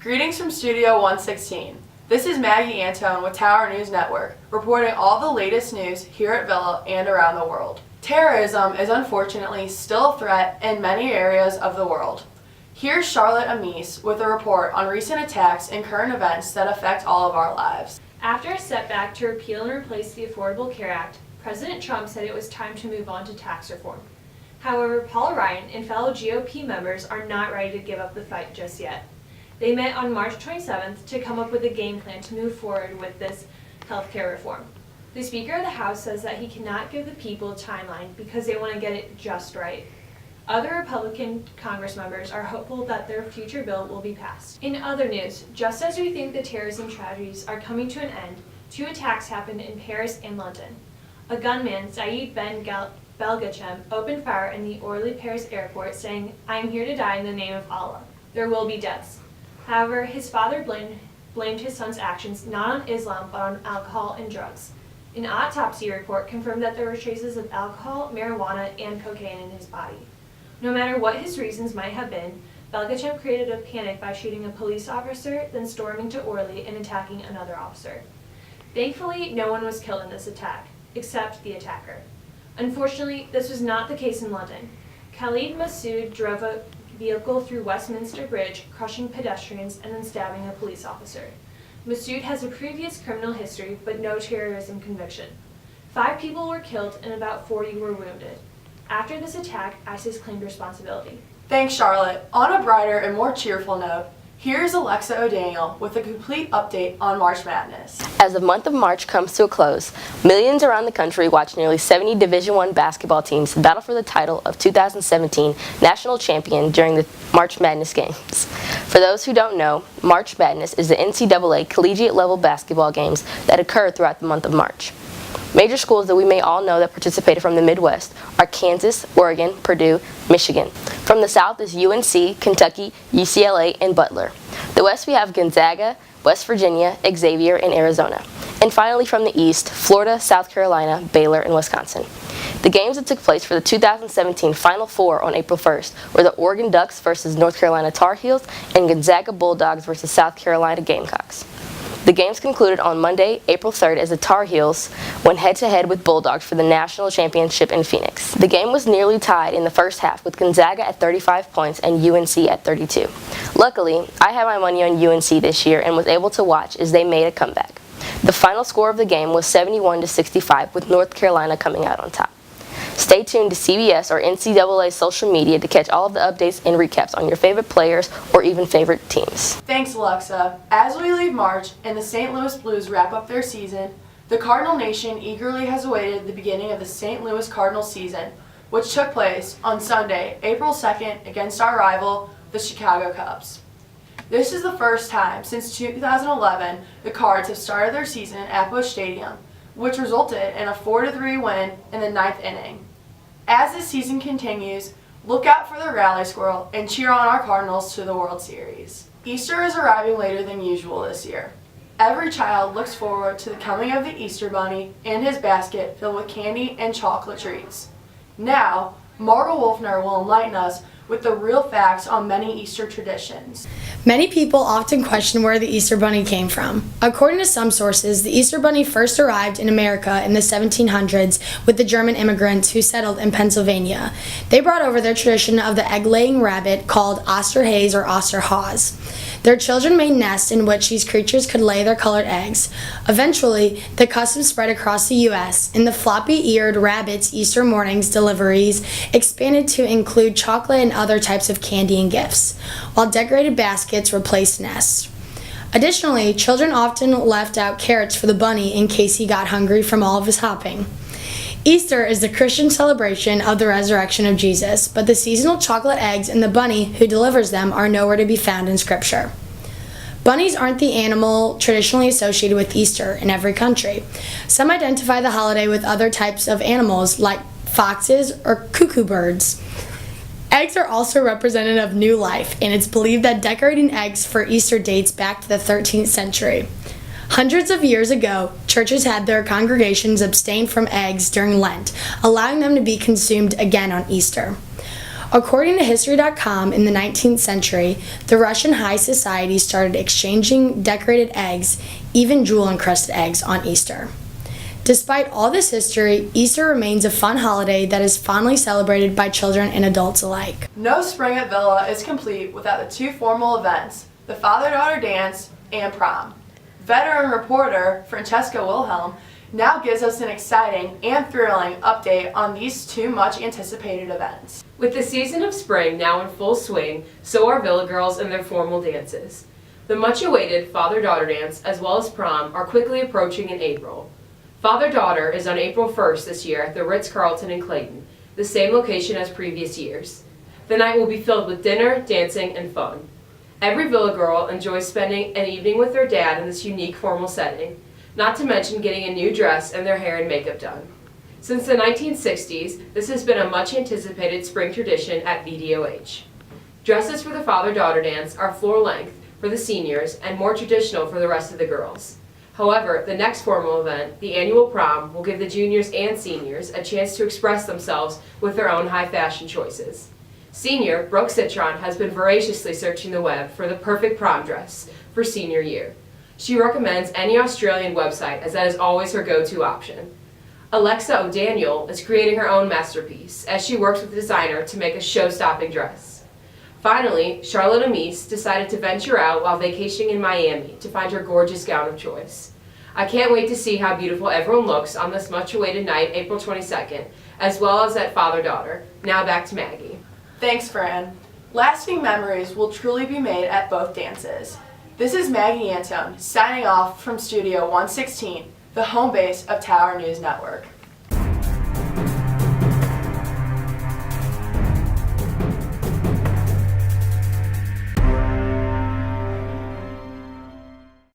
Greetings from Studio 116. This is Maggie Antone with Tower News Network, reporting all the latest news here at Villa and around the world. Terrorism is unfortunately still a threat in many areas of the world. Here's Charlotte Amis with a report on recent attacks and current events that affect all of our lives. After a setback to repeal and replace the Affordable Care Act, President Trump said it was time to move on to tax reform. However, Paul Ryan and fellow GOP members are not ready to give up the fight just yet. They met on March 27th to come up with a game plan to move forward with this health care reform. The Speaker of the House says that he cannot give the people a timeline because they want to get it just right. Other Republican Congress members are hopeful that their future bill will be passed. In other news, just as we think the terrorism tragedies are coming to an end, 2 attacks happened in Paris and London. A gunman, Saeed Ben Belgacem, opened fire in the Orly Paris airport saying, "I am here to die in the name of Allah. There will be deaths." However, his father blamed his son's actions not on Islam but on alcohol and drugs. An autopsy report confirmed that there were traces of alcohol, marijuana, and cocaine in his body. No matter what his reasons might have been, Belgacem created a panic by shooting a police officer, then storming to Orly and attacking another officer. Thankfully, no one was killed in this attack, except the attacker. Unfortunately, this was not the case in London. Khalid Massoud drove a vehicle through Westminster Bridge, crushing pedestrians and then stabbing a police officer. Massoud has a previous criminal history, but no terrorism conviction. 5 people were killed and about 40 were wounded. After this attack, ISIS claimed responsibility. Thanks, Charlotte. On a brighter and more cheerful note, here's Alexa O'Daniel with a complete update on March Madness. As the month of March comes to a close, millions around the country watch nearly 70 Division I basketball teams battle for the title of 2017 National Champion during the March Madness games. For those who don't know, March Madness is the NCAA collegiate level basketball games that occur throughout the month of March. Major schools that we may all know that participated from the Midwest are Kansas, Oregon, Purdue, Michigan. From the South is UNC, Kentucky, UCLA, and Butler. The West we have Gonzaga, West Virginia, Xavier, and Arizona. And finally from the East, Florida, South Carolina, Baylor, and Wisconsin. The games that took place for the 2017 Final Four on April 1st were the Oregon Ducks versus North Carolina Tar Heels and Gonzaga Bulldogs versus South Carolina Gamecocks. The games concluded on Monday, April 3rd, as the Tar Heels went head-to-head with Bulldogs for the national championship in Phoenix. The game was nearly tied in the first half, with Gonzaga at 35 points and UNC at 32. Luckily, I had my money on UNC this year and was able to watch as they made a comeback. The final score of the game was 71-65, with North Carolina coming out on top. Stay tuned to CBS or NCAA social media to catch all of the updates and recaps on your favorite players or even favorite teams. Thanks, Alexa. As we leave March and the St. Louis Blues wrap up their season, the Cardinal Nation eagerly has awaited the beginning of the St. Louis Cardinals season, which took place on Sunday, April 2nd, against our rival, the Chicago Cubs. This is the first time since 2011 the Cards have started their season at Busch Stadium, which resulted in a 4-3 win in the 9th inning. As the season continues, look out for the rally squirrel and cheer on our Cardinals to the World Series. Easter is arriving later than usual this year. Every child looks forward to the coming of the Easter Bunny and his basket filled with candy and chocolate treats. Now, Margot Wolfner will enlighten us with the real facts on many Easter traditions. Many people often question where the Easter Bunny came from. According to some sources, the Easter Bunny first arrived in America in the 1700s with the German immigrants who settled in Pennsylvania. They brought over their tradition of the egg-laying rabbit called Osterhase or Osterhase. Their children made nests in which these creatures could lay their colored eggs. Eventually, the custom spread across the U.S., and the floppy-eared rabbit's Easter morning's deliveries expanded to include chocolate and other types of candy and gifts, while decorated baskets replaced nests. Additionally, children often left out carrots for the bunny in case he got hungry from all of his hopping. Easter is the Christian celebration of the resurrection of Jesus, but the seasonal chocolate eggs and the bunny who delivers them are nowhere to be found in Scripture. Bunnies aren't the animal traditionally associated with Easter in every country. Some identify the holiday with other types of animals like foxes or cuckoo birds. Eggs are also representative of new life, and it's believed that decorating eggs for Easter dates back to the 13th century. Hundreds of years ago, churches had their congregations abstain from eggs during Lent, allowing them to be consumed again on Easter. According to History.com, in the 19th century, the Russian high society started exchanging decorated eggs, even jewel-encrusted eggs, on Easter. Despite all this history, Easter remains a fun holiday that is fondly celebrated by children and adults alike. No spring at Villa is complete without the two formal events, the father-daughter dance and prom. Veteran reporter Francesca Wilhelm now gives us an exciting and thrilling update on these two much anticipated events. With the season of spring now in full swing, so are Villa girls in their formal dances. The much-awaited father-daughter dance as well as prom are quickly approaching in April. Father-daughter is on April 1st this year at the Ritz-Carlton in Clayton, the same location as previous years. The night will be filled with dinner, dancing, and fun. Every Villa girl enjoys spending an evening with their dad in this unique formal setting, not to mention getting a new dress and their hair and makeup done. Since the 1960s, this has been a much anticipated spring tradition at VDOH. Dresses for the father-daughter dance are floor length for the seniors and more traditional for the rest of the girls. However, the next formal event, the annual prom, will give the juniors and seniors a chance to express themselves with their own high fashion choices. Senior Brooke Citron has been voraciously searching the web for the perfect prom dress for senior year. She recommends any Australian website as that is always her go-to option. Alexa O'Daniel is creating her own masterpiece as she works with a designer to make a show-stopping dress. Finally, Charlotte Amise decided to venture out while vacationing in Miami to find her gorgeous gown of choice. I can't wait to see how beautiful everyone looks on this much-awaited night, April 22nd, as well as at father-daughter. Now back to Maggie. Thanks, Fran. Lasting memories will truly be made at both dances. This is Maggie Antone signing off from Studio 116, the home base of Tower News Network.